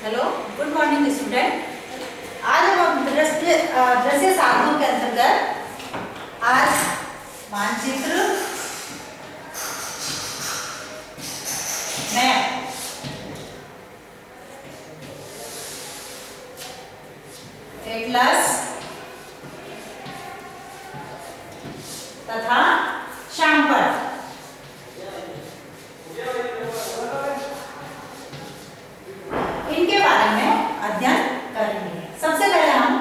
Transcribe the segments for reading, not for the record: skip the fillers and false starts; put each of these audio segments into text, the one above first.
Hello, good morning student. आज हम दृश्य साधनों के अंतर्गत आज मानचित्र, मैप, एटलस तथा शामपट इनके बारे में अध्ययन करेंगे। सबसे पहले हम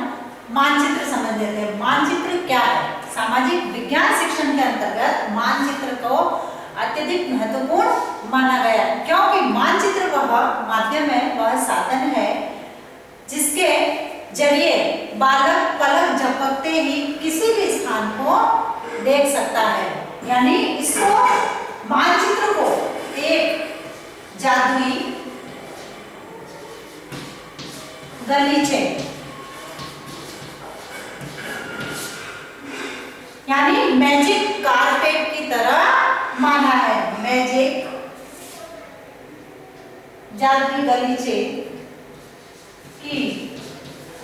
मानचित्र समझ लेते हैं। मानचित्र क्या है? सामाजिक विज्ञान शिक्षण के अंतर्गत मानचित्र को अत्यधिक महत्वपूर्ण माना गया है, क्योंकि मानचित्र वह माध्यम है, वह साधन है जिसके जरिए बालक पलक झपकते ही किसी भी स्थान को देख सकता है। यानी इसको मानचित्र को एक जादुई गलीचे यानी मैजिक कारपेट की तरह माना है। मैजिक जादुई गलीचे की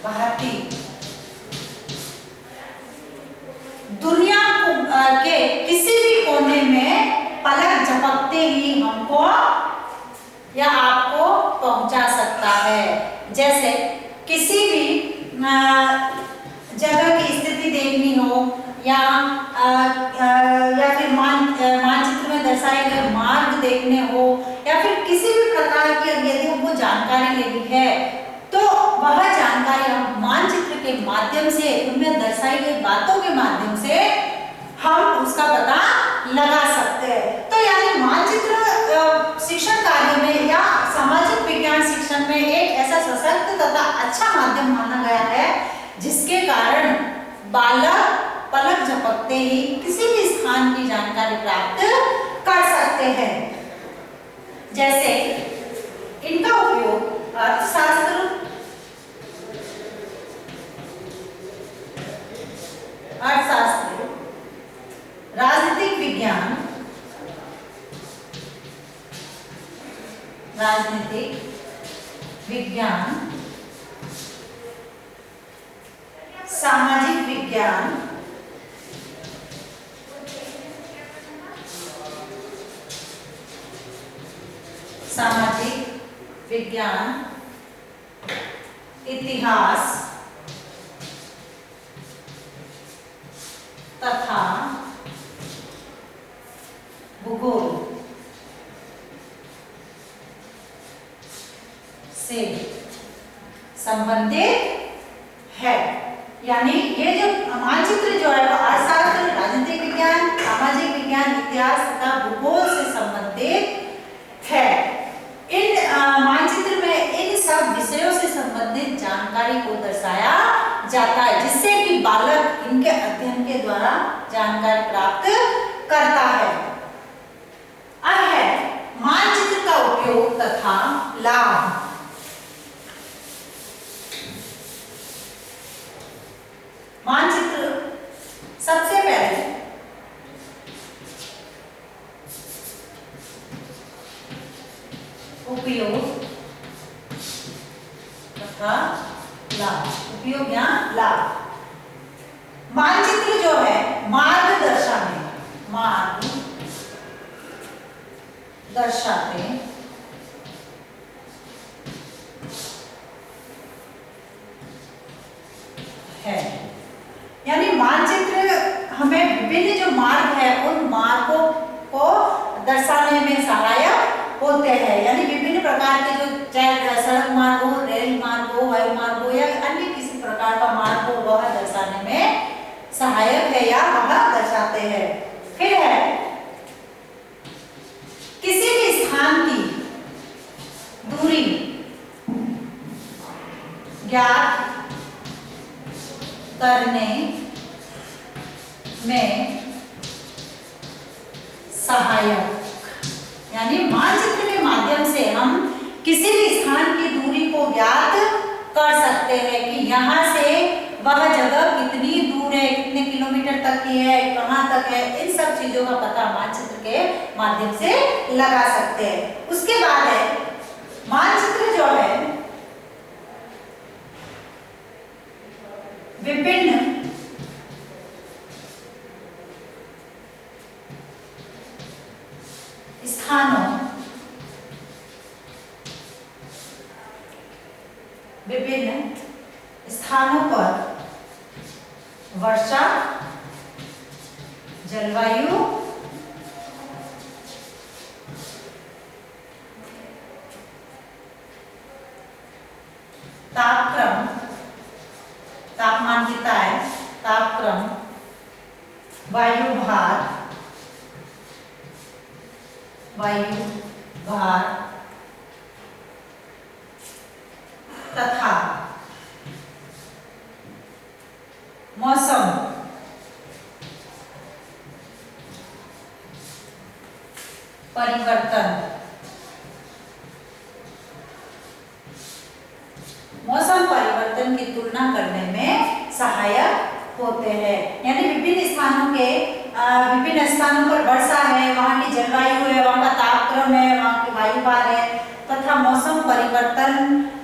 भांति दुनिया के किसी भी कोने में पलक झपकते ही हमको या आपको पहुंचा सकता है। जैसे किसी भी जगह की स्थिति देखनी हो या फिर मानचित्र में दर्शाए गए मार्ग देखने हो या फिर किसी भी प्रकार की यदि हमको जानकारी लेनी है तो वह जानकारी हम मानचित्र के माध्यम से, उनमें दर्शाई गई बातों के माध्यम से हम उसका पता लगा सकते हैं। तो यानी मानचित्र शिक्षण कार्य में या सामाजिक विज्ञान शिक्षण में एक ऐसा सशक्त तथा अच्छा माध्यम माना गया है जिसके कारण बालक पलक झपकते ही किसी भी स्थान की जानकारी प्राप्त कर सकते हैं। जैसे इनका उपयोग अर्थशास्त्र, राजनीतिक विज्ञान, सामाजिक विज्ञान, इतिहास तथा भूगोल से संबंधित है। यानी ये जो मानचित्र जो है वो अर्थशास्त्र, राजनीतिक विज्ञान, सामाजिक विज्ञान, इतिहास तथा भूगोल से संबंधित है। इन मानचित्र में इन सब विषयों से संबंधित जानकारी को दर्शाया जाता है जिससे कि बालक इनके अध्ययन के द्वारा जानकारी प्राप्त करता है। अब है मानचित्र का उपयोग तथा लाभ। मानचित्र सबसे पहले उपयोग तथा लाभ। उपयोग या लाभ। मानचित्र जो है मार्ग दर्शाते हैं। यानी मानचित्र हमें विभिन्न जो मार्ग है उन मार्गों को दर्शाने में सहायक होते हैं। यानी विभिन्न प्रकार के जो चाहे सड़क मार्ग हो, रेल मार्ग हो, वायु मार्ग हो या अन्य किसी प्रकार का मार्ग हो वह दर्शाने में सहायक है या वह दर्शाते हैं। फिर है किसी भी स्थान की दूरी ज्ञात करने में सहायक। यानी मानचित्र के माध्यम से हम किसी भी स्थान की दूरी को ज्ञात कर सकते हैं कि यहाँ से वह जगह कितनी दूर है, कितने किलोमीटर तक की है, कहाँ तक है, इन सब चीजों का पता मानचित्र के माध्यम से लगा सकते हैं। उसके बाद है मानचित्र जो है विभिन्न स्थानों पर वर्षा, जलवायु, तापक्रम, तापमान कितना है, तापक्रम, वायु भार तथा मौसम परिवर्तन, मौसम परिवर्तन की तुलना करने में सहायक होते हैं। यानी विभिन्न स्थानों पर वर्षा है, वहाँ की जलवायु है, वहाँ का तापक्रम है, वहाँ की वायु भार है तथा मौसम परिवर्तन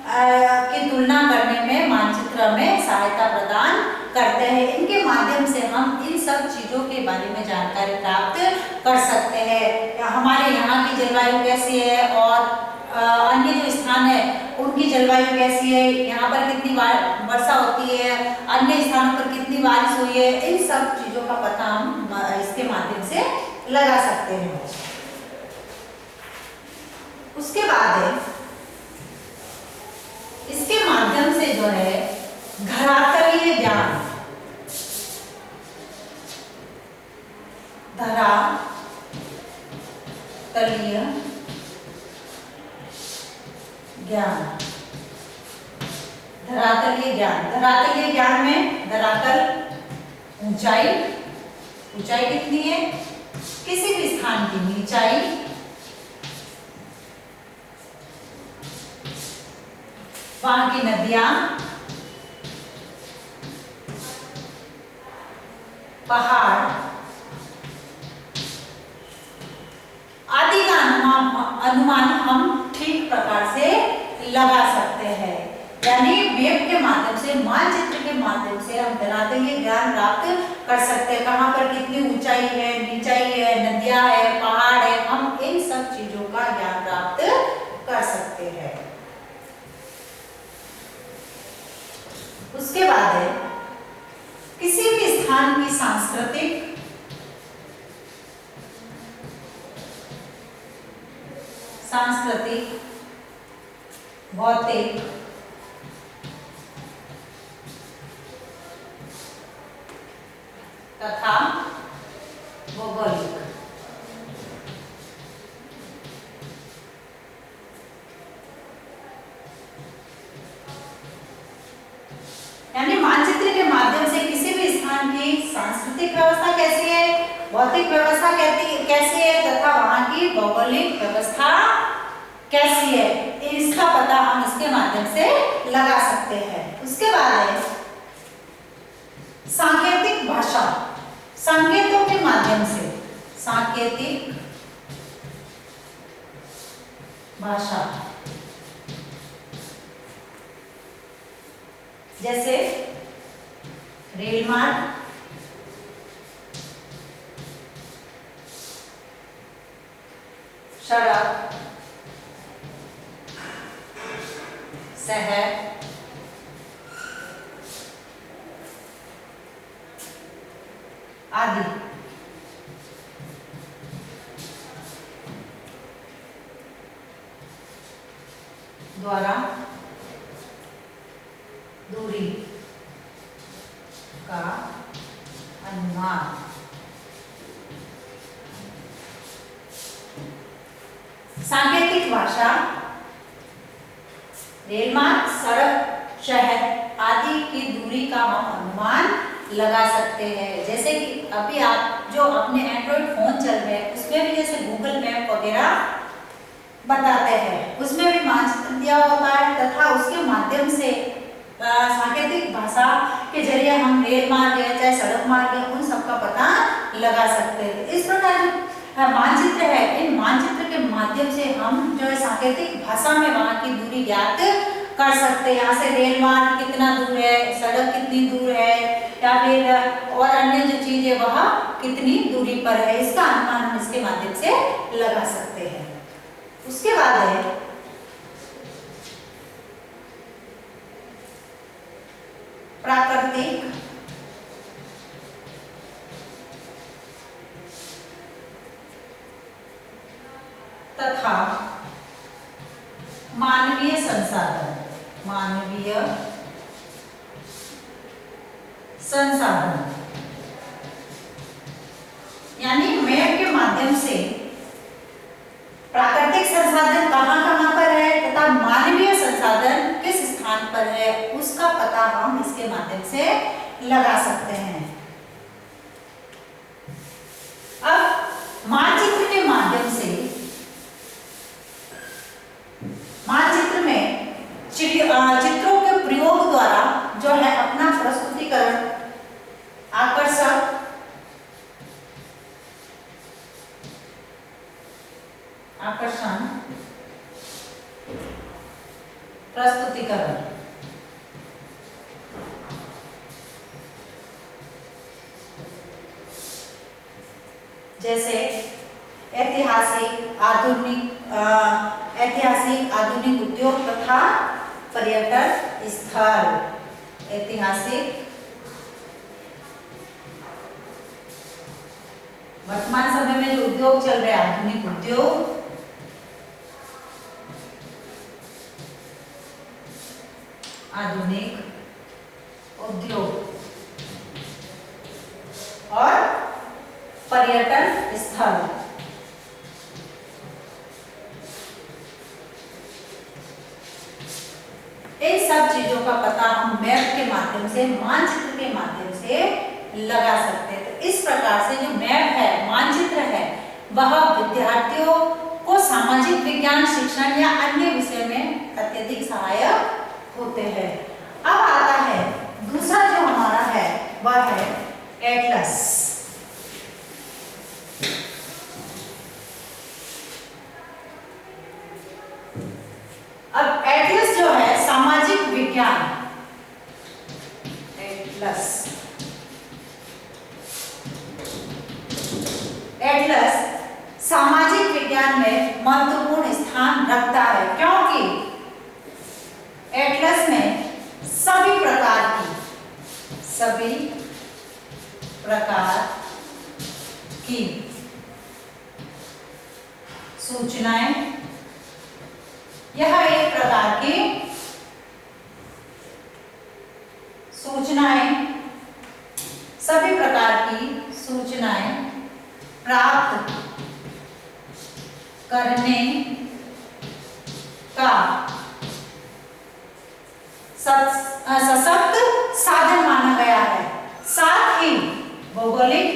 की तुलना करने में मानचित्र में सहायता प्रदान करते हैं। इनके माध्यम से हम इन सब चीजों के बारे में जानकारी प्राप्त कर सकते हैं। हमारे यहाँ की जलवायु कैसी है और अन्य जो स्थान है उनकी जलवायु कैसी है, यहाँ पर कितनी वर्षा होती है, अन्य स्थानों पर कितनी बारिश हुई है, इन सब चीजों का पता हम इसके माध्यम से लगा सकते हैं। उसके बाद इसके माध्यम से जो है धरातलीय ज्ञान, धरातलीय ज्ञान, धरातलीय ज्ञान में धरातल ऊंचाई कितनी है, किसी भी स्थान की नीचाई, वहां की नदियां, पहाड़ आदि का अनुमान हम ठीक प्रकार से लगा सकते हैं। यानी मैप के माध्यम से, मानचित्र के माध्यम से हम धरातलीय ज्ञान प्राप्त कर सकते हैं। कहाँ पर कितनी ऊंचाई है, नीचाई है, नदियां है, पहाड़ है, हम इन सब चीजों का ज्ञान प्राप्त कर सकते हैं। उसके बाद है किसी भी स्थान की सांस्कृतिक, भौतिक, तथा भौगोलिक यानी मानचित्र के माध्यम से किसी भी स्थान की सांस्कृतिक व्यवस्था कैसी है, भौतिक व्यवस्था कैसी है तथा वहां की भौगोलिक व्यवस्था कैसी है, इसका पता हम इसके माध्यम से लगा सकते हैं। उसके बाद है सांकेतिक भाषा, संकेतों के माध्यम से, सांकेतिक भाषा, जैसे रेल मार्ग, सड़क, शहर, आदि द्वारा दूरी का अनुमान सांकेतिक भाषा, रेल मार्ग, सड़क, शहर आदि की दूरी का हम अनुमान लगा सकते हैं। जैसे कि अभी आप जो अपने एंड्रॉइड फोन चल रहे हैं उसमें भी जैसे गूगल मैप वगैरह बताते हैं, उसमें भी मानचित्र दिया होता है तथा उसके माध्यम से सांकेतिक भाषा के जरिए हम रेल मार्ग है चाहे सड़क मार्ग है उन सब का पता लगा सकते हैं। इस प्रकार जो मानचित्र है, इन मानचित्र के माध्यम से हम जो है सांकेतिक भाषा में वहां की दूरी ज्ञात कर सकते हैं। यहाँ से रेल मार्ग कितना दूर है, सड़क कितनी दूर है या फिर और अन्य जो चीज है वह कितनी दूरी पर है, इसका अनुमान हम इसके माध्यम से लगा सकते हैं। उसके बाद है तथा मानवीय संसाधन, मानवीय संसाधन, यानी मैप के माध्यम से प्राकृतिक संसाधन कहाँ कहाँ पर है तथा मानवीय संसाधन किस स्थान पर है उसका पता हम इसके माध्यम से लगा सकते हैं। अब मानचित्र के माध्यम से, मानचित्र में चित्रों के प्रयोग द्वारा जो है अपना प्रस्तुतिकरण, आकर्षक, आकर्षण, प्रस्तुतिकरण, जैसे ऐतिहासिक, आधुनिक उद्योग तथा पर्यटन स्थल। ऐतिहासिक, वर्तमान समय में जो उद्योग चल रहे हैं, आधुनिक उद्योग, और पर्यटन स्थल। इन सब चीजों का पता हम मैप के माध्यम से, मानचित्र के माध्यम से लगा सकते हैं। तो इस प्रकार से जो मैप है, मानचित्र है, वह विद्यार्थियों को सामाजिक विज्ञान शिक्षण या अन्य विषय में अत्यधिक सहायक होते हैं। अब आता है दूसरा जो हमारा है वह है एटलस। अब एटलस जो है सामाजिक विज्ञान, एटलस, एटलस सामाजिक विज्ञान में महत्वपूर्ण स्थान रखता है, क्योंकि एटलस में सभी प्रकार की सूचनाएं, यह एक प्रकार की सूचनाएं, सभी प्रकार की सूचनाएं प्राप्त करने का सशक्त साधन माना गया है। साथ ही भौगोलिक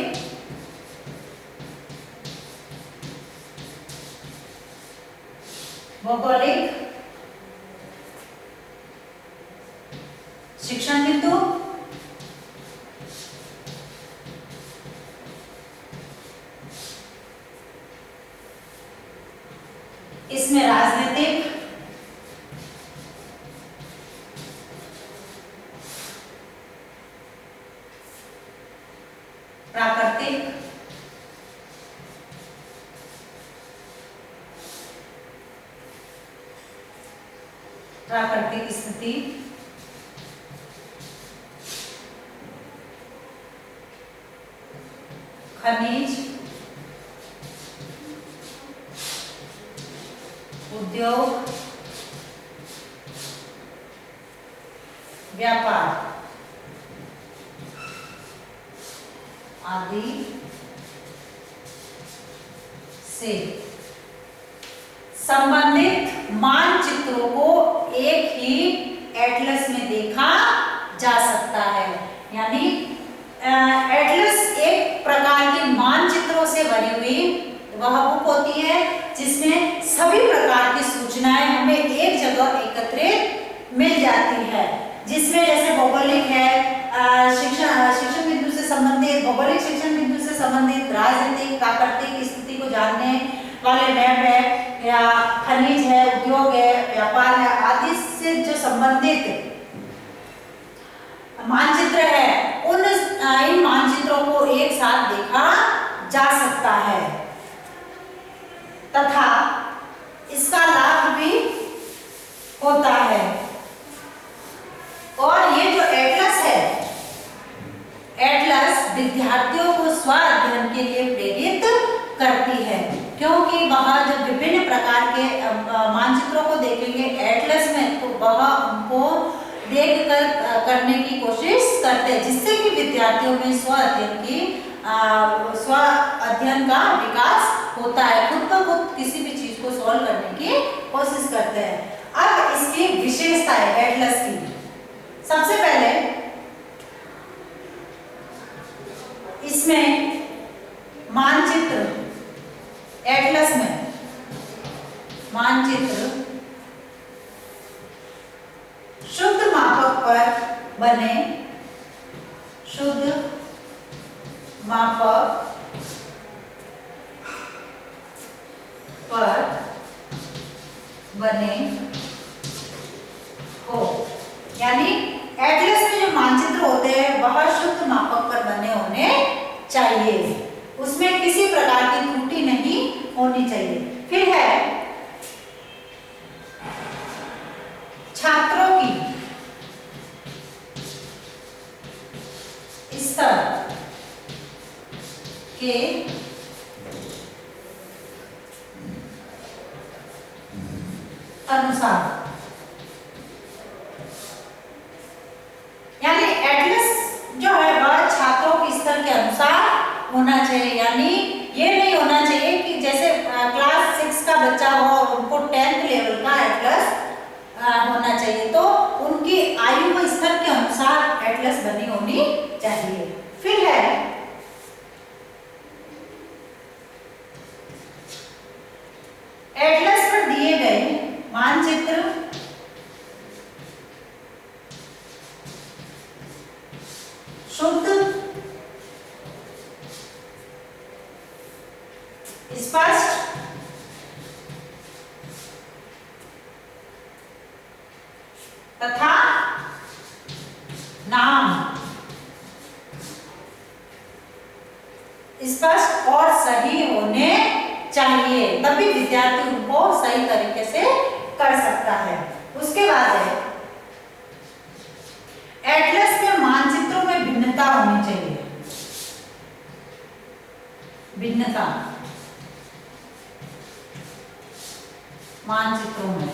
शिक्षण बिंदु, इसमें राजनीतिक, प्राकृतिक स्थिति, खनिज, उद्योग, व्यापार आदि से संबंधित मानचित्रों को एक ही एटलस में देखा जा सकता है। यानी एटलस एक प्रकार की मानचित्रों से भरी हुई वह बुक होती है जिसमें सभी प्रकार की सूचनाएं हमें एक जगह एकत्रित मिल जाती है, जिसमें जैसे भौगोलिक है, शिक्षण बिंदु से संबंधित, भौगोलिक शिक्षण बिंदु से संबंधित, राजनीतिक, प्राकृतिक स्थिति को जानने वाले मैप है, या खनिज है, उद्योग है, व्यापार है आदि से जो संबंधित मानचित्र है, इन मानचित्रों को एक साथ देखा जा सकता है तथा इसका लाभ भी होता है। और ये जो एटलस है, एटलस विद्यार्थियों को स्व अध्ययन के लिए प्रेरित करती है, क्योंकि वह जो विभिन्न प्रकार के मानचित्रों को देखेंगे एटलस में, तो वह उनको देख कर करने की कोशिश करते हैं, जिससे कि विद्यार्थियों में स्व अध्ययन का विकास होता है, खुद ब खुद किसी भी चीज को सॉल्व करने की कोशिश करते हैं। अब इसकी विशेषताएं एटलस की, सबसे पहले इसमें मानचित्र, एटलस में मानचित्र शुद्ध मापक पर बने, शुद्ध मापक पर बने हो, यानी एटलस में जो मानचित्र होते हैं वह शुद्ध मापक पर बने होने चाहिए, उसमें किसी प्रकार की त्रुटि नहीं होनी चाहिए। फिर है छात्रों की स्तर के अनुसार, यानी एटलस जो है वह छात्रों के स्तर के अनुसार होना चाहिए, यानी ये नहीं होना चाहिए कि जैसे क्लास 6 का बच्चा हो और उनको 10th लेवल का एटलस होना चाहिए, तो उनकी आयु व स्तर के अनुसार एटलस बनी होनी चाहिए। फिर है एटलस पर दिए गए मानचित्र शुद्ध, स्पष्ट तथा नाम स्पष्ट और सही होने चाहिए, तभी विद्यार्थी उनको सही तरीके से कर सकता है। उसके बाद है एटलस में मानचित्रों में भिन्नता होनी चाहिए, भिन्नता मानचित्रों में,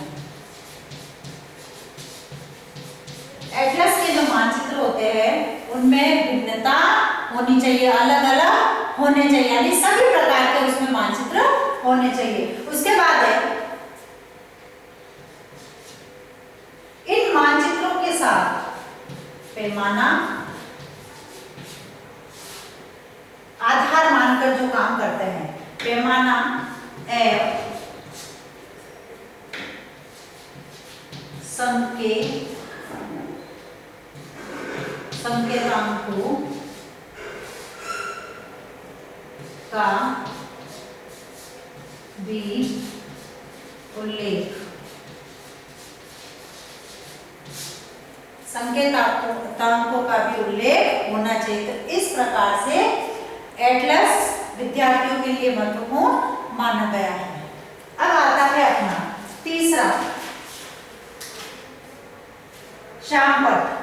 एटलस के जो मानचित्र होते हैं उनमें भिन्नता होनी चाहिए, अलग अलग होने चाहिए, यानी सभी प्रकार के उसमें मानचित्र होने चाहिए। उसके बाद है इन मानचित्रों के साथ पैमाना आधार मानकर जो काम करते हैं, पैमाना एवं संकेतांकों का भी उल्लेख, संकेतांकों का भी उल्लेख होना चाहिए। तो इस प्रकार से एटलस विद्यार्थियों के लिए महत्वपूर्ण माना गया है। अब आता है अपना तीसरा श्यामपट्ट।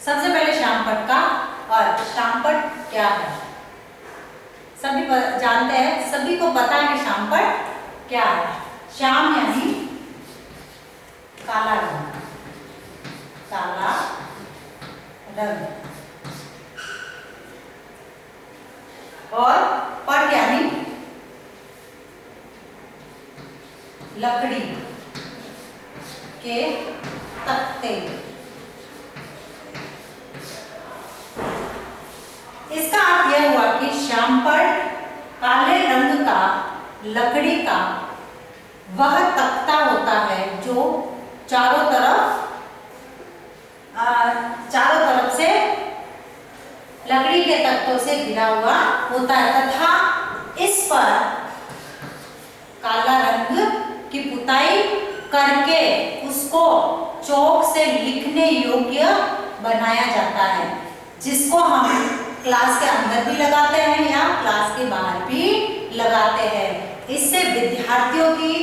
सबसे पहले श्यामपट्ट का अर्थ, श्यामपट्ट क्या है सभी जानते हैं, सभी को पता है कि श्यामपट्ट क्या है। श्याम यानी काला रंग, काला रंग, और पट्ट यानी लकड़ी के तख्ते। इसका अर्थ यह हुआ कि श्यामपट्ट काले रंग का लकड़ी का वह तख्ता होता है जो चारों तरफ चारों तरफ से लकड़ी के तख्तों से घिरा हुआ होता है तथा इस पर काला रंग की पुताई करके उसको चौक से लिखने योग्य बनाया जाता है, जिसको हम क्लास के अंदर भी लगाते हैं या क्लास के बाहर भी लगाते हैं। इससे विद्यार्थियों की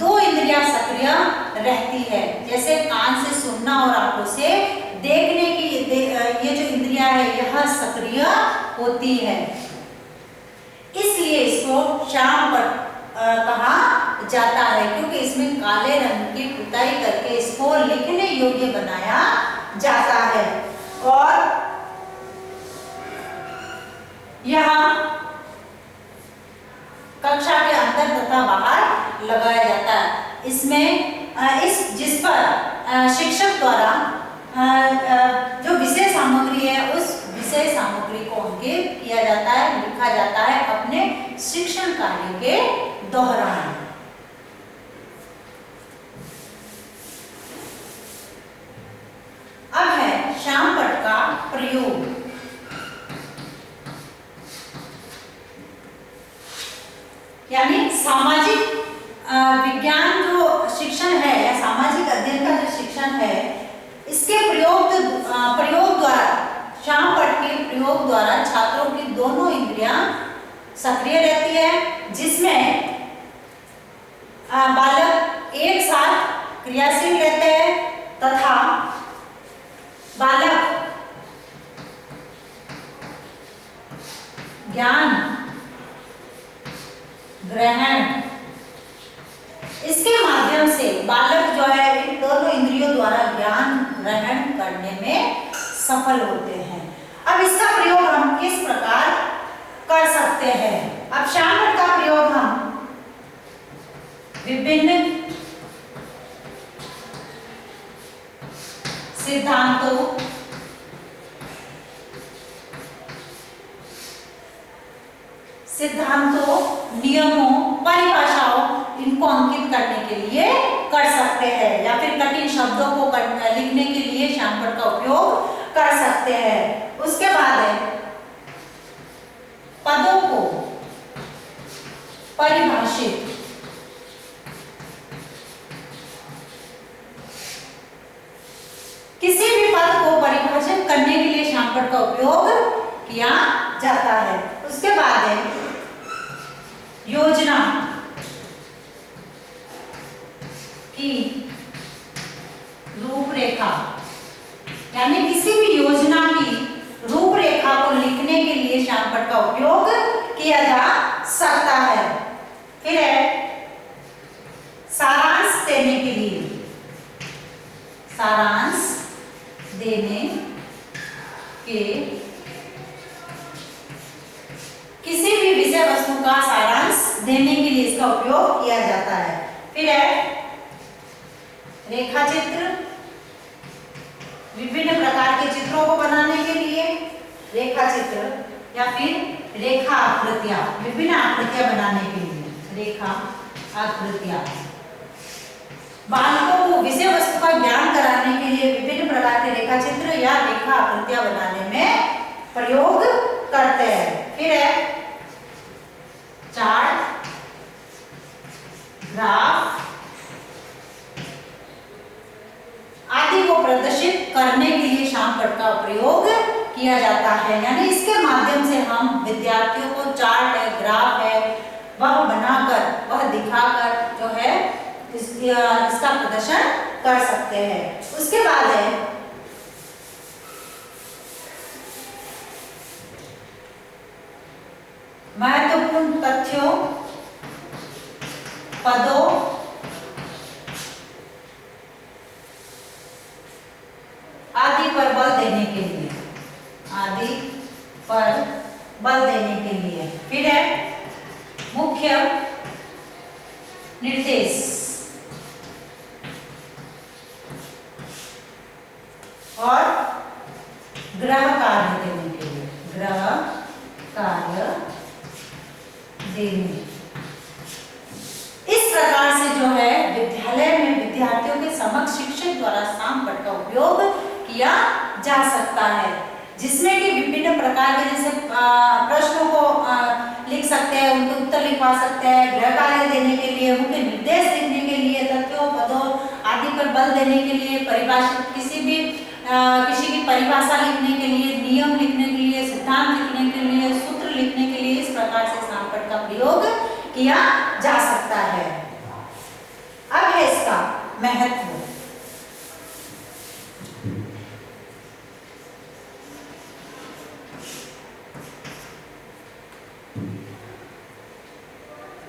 दो इंद्रियां सक्रिय रहती है, जैसे कान से सुनना और आंखों से देखने की ये जो इंद्रियां है यह सक्रिय होती है। इसलिए इसको श्याम पट कहा जाता है, क्योंकि इसमें काले रंग की पुताई करके इसको लिखने योग्य बनाया जाता है और यह कक्षा के अंदर तथा बाहर लगाया जाता है। इसमें जिस पर शिक्षक द्वारा जो विषय सामग्री है उस विषय सामग्री को अंकित किया जाता है, लिखा जाता है अपने शिक्षण कार्य के दौरान। अब है श्याम पट का प्रयोग। यानी सामाजिक विज्ञान जो शिक्षण है या सामाजिक अध्ययन का जो शिक्षण है, इसके प्रयोग द्वारा श्याम पट के प्रयोग द्वारा छात्रों की दोनों इंद्रियां सक्रिय रहती है, जिसमें बालक एक साथ क्रियाशील रहते हैं तथा बालक ज्ञान ग्रहण इसके माध्यम से बालक जो है इन दोनों इंद्रियों द्वारा ज्ञान ग्रहण करने में सफल होते हैं। अब इसका प्रयोग हम किस प्रकार कर सकते हैं? अब श्याम पट का प्रयोग हम विभिन्न सिद्धांतों, नियमों, परिभाषाओं इनको अंकित करने के लिए कर सकते हैं, या फिर कठिन शब्दों को लिखने के लिए श्याम पट का उपयोग कर सकते हैं। उसके बाद है पदों को परिभाषित किसी भी पद को परिभाषित करने के लिए श्याम पट का उपयोग किया जाता है। उसके बाद है योजना की रूपरेखा, यानी किसी भी योजना की रूपरेखा को लिखने के लिए श्याम पट का उपयोग किया जा सकता है। फिर है सारांश देने के लिए, सारांश देने के किसी भी विषय वस्तु का सारांश देने के लिए इसका उपयोग किया जाता है। फिर है रेखा चित्र, विभिन्न प्रकार के चित्रों को बनाने के लिए रेखा चित्र या फिर रेखा आकृतियां, विभिन्न आकृतियां बनाने के लिए रेखा आकृतियां। बालकों को विषय वस्तु का ज्ञान कराने के लिए विभिन्न प्रकार के रेखा चित्र या रेखा आकृतियां बनाने में प्रयोग करते हैं। फिर है चार्ट, ग्राफ आदि को प्रदर्शित करने के लिए श्याम पट का प्रयोग किया जाता है। यानी इसके माध्यम से हम विद्यार्थियों को चार्ट है, ग्राफ है, वह बनाकर, वह दिखाकर जो है इसका प्रदर्शन कर सकते हैं। उसके बाद है महत्वपूर्ण तथ्यों, पदों, आदि पर बल देने के लिए, आदि पर बल देने के लिए। फिर है मुख्य निर्देश और गृह कार्य देने के लिए, गृह कार्य देने। इस प्रकार से जो है विद्यालय में विद्यार्थियों के समक्ष शिक्षक द्वारा श्याम पट का उपयोग किया जा सकता है, जिसमें कि विभिन्न प्रकार के जैसे प्रश्नों को लिख सकते हैं, उनके उत्तर लिखवा सकते हैं, गृह कार्य देने के लिए, उनके निर्देश लिखने के लिए, तथ्यों पदों आदि पर बल देने के लिए, परिभाषित किसी की परिभाषा लिखने के लिए, नियम लिखने के लिए, सिद्धांत लिखने के लिए, सूत्र लिखने के लिए, इस प्रकार से शामपट का प्रयोग किया जा सकता है। अब है इसका महत्व।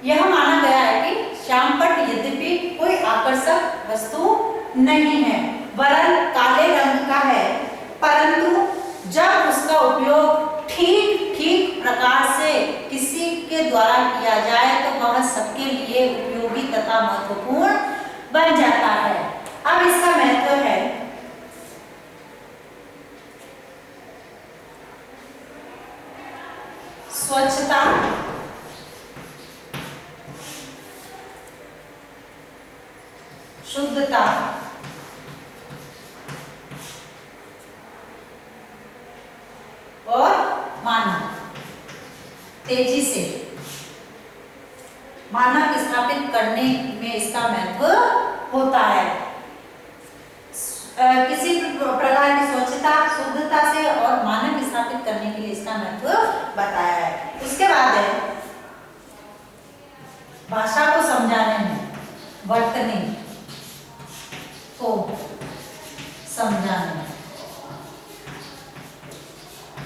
यह माना गया है कि शामपट यद्यपि कोई आकर्षक वस्तु नहीं है, वरन काले रंग का है, परंतु जब उसका उपयोग ठीक प्रकार से किसी के द्वारा किया जाए तो वह सबके लिए उपयोगी तथा महत्वपूर्ण बन जाता है। अब इसका महत्व है स्वच्छता, शुद्धता, और मानक, तेजी से मानक स्थापित करने में इसका महत्व होता है। किसी प्रकार की स्वच्छता, शुद्धता से और मानक स्थापित करने के लिए इसका महत्व बताया है। उसके बाद है भाषा को समझाने में, वर्तनी को समझाने,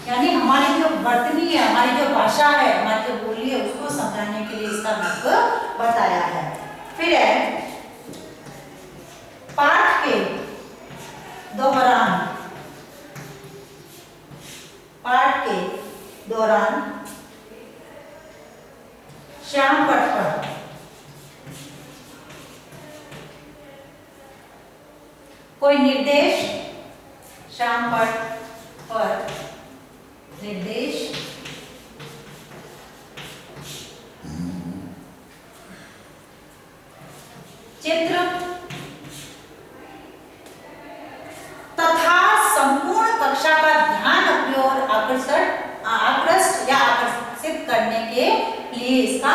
यानी हमारी जो वर्तनी है, हमारी जो भाषा है, हमारी जो बोली है, उसको समझाने के लिए इसका महत्व बताया है। फिर है पाठ के दौरान शामपट पर कोई निर्देश, शामपट पर निर्देश, चित्र तथा संपूर्ण कक्षा का ध्यान अपनी ओर आकर्षित करने के लिए इसका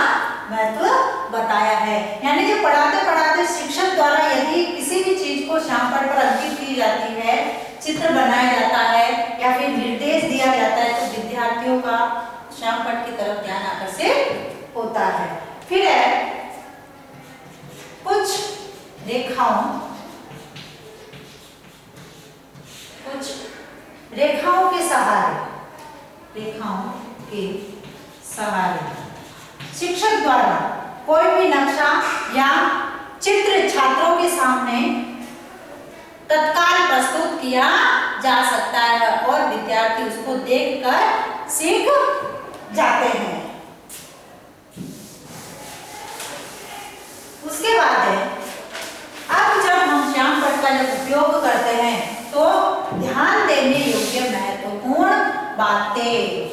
महत्व बताया है। यानी कि पढ़ाते पढ़ाते शिक्षक द्वारा यदि किसी भी चीज को शामपट पर अंकित की जाती है, चित्र बनाया जाता है या फिर निर्देश दिया जाता है, तो विद्यार्थियों का शामपट की तरफ ध्यान आकर्षित होता है। फिर है कुछ रेखाओं के सहारे शिक्षक द्वारा कोई भी नक्शा या चित्र छात्रों के सामने तत्काल प्रस्तुत किया जा सकता है और विद्यार्थी उसको देखकर सीख जाते हैं। उसके बाद है अब जब हम शामपट का जब उपयोग करते हैं तो ध्यान देने योग्य महत्वपूर्ण बातें।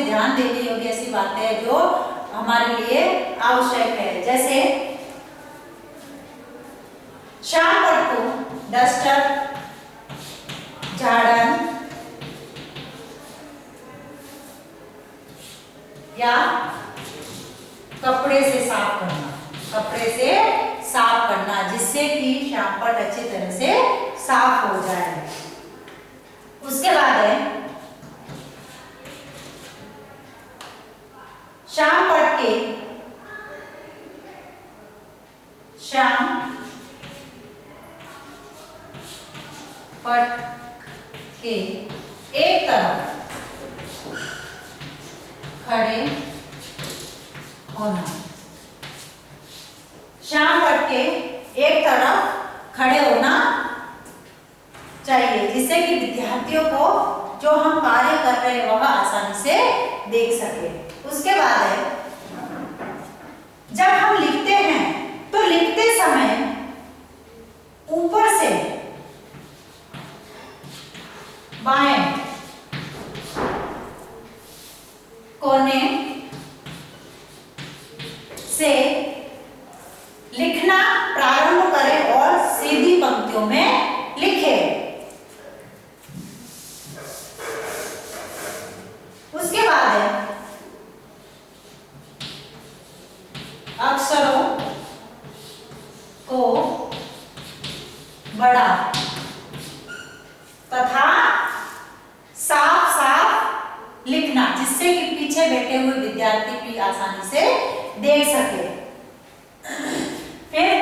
ध्यान देने योग्य ऐसी बातें हैं जो हमारे लिए आवश्यक है। जैसे शामपट को डस्टर, झाड़न या कपड़े से साफ करना जिससे कि शामपट अच्छी तरह से साफ हो जाए। उसके बाद है शामपट के एक तरफ खड़े होना, शामपट के एक तरफ खड़े होना चाहिए जिससे कि विद्यार्थियों को जो हम कार्य कर रहे हैं वह आसानी से देख सके। उसके बाद है जब हम लिखते हैं तो लिखते समय ऊपर से बाएं कोने से लिखना प्रारंभ करें और सीधी पंक्तियों में लिखें। उसके बाद है अक्षरों को बड़ा तथा साफ साफ लिखना, जिससे कि पीछे बैठे हुए विद्यार्थी भी आसानी से देख सके। फिर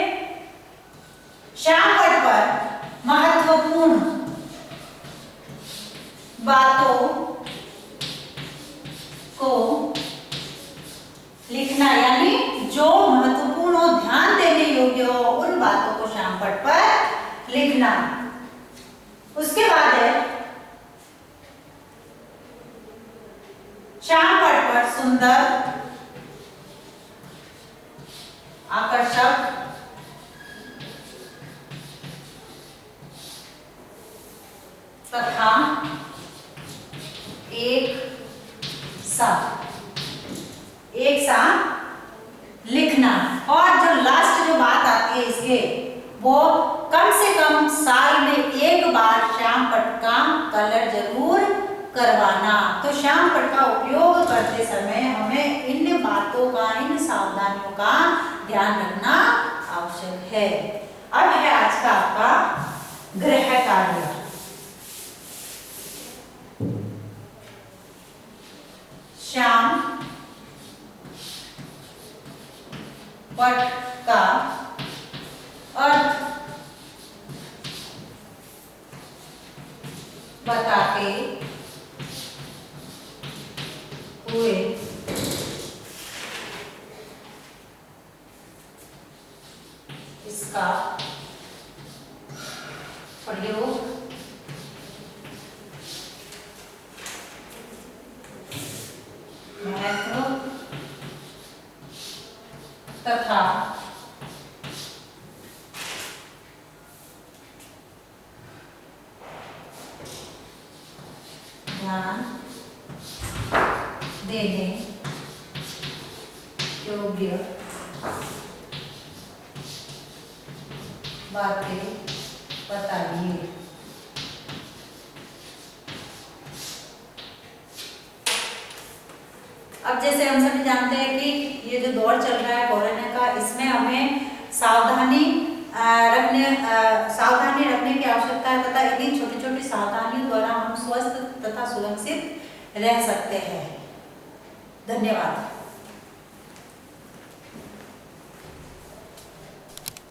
श्यामपट्ट पर महत्वपूर्ण बातों को लिखना, यानी जो महत्वपूर्ण हो, ध्यान देने योग्य हो, उन बातों को श्यामपट्ट पर लिखना। उसके बाद है श्यामपट्ट पर सुंदर, आकर्षक तथा एक सा लिखना। और जो लास्ट जो बात आती है इसके, वो कम से कम साल में एक बार श्यामपट्ट का कलर जरूर करवाना। तो श्यामपट्ट का उपयोग करते समय हमें इन बातों का, इन सावधानियों का ध्यान रखना आवश्यक है। अब है आज का आपका गृह कार्य। श्यामपट्ट का अर्थ बताते हुए इसका प्रयोग महत्व तथा ध्यान देने योग्य बातें बताइए। अब जैसे हम सभी जानते हैं कि ये जो दौर चल रहा है कोरोना का, इसमें हमें सावधानी रखने की आवश्यकता है तथा इन्हीं छोटी छोटी सावधानियों द्वारा हम स्वस्थ तथा सुरक्षित रह सकते हैं। धन्यवाद।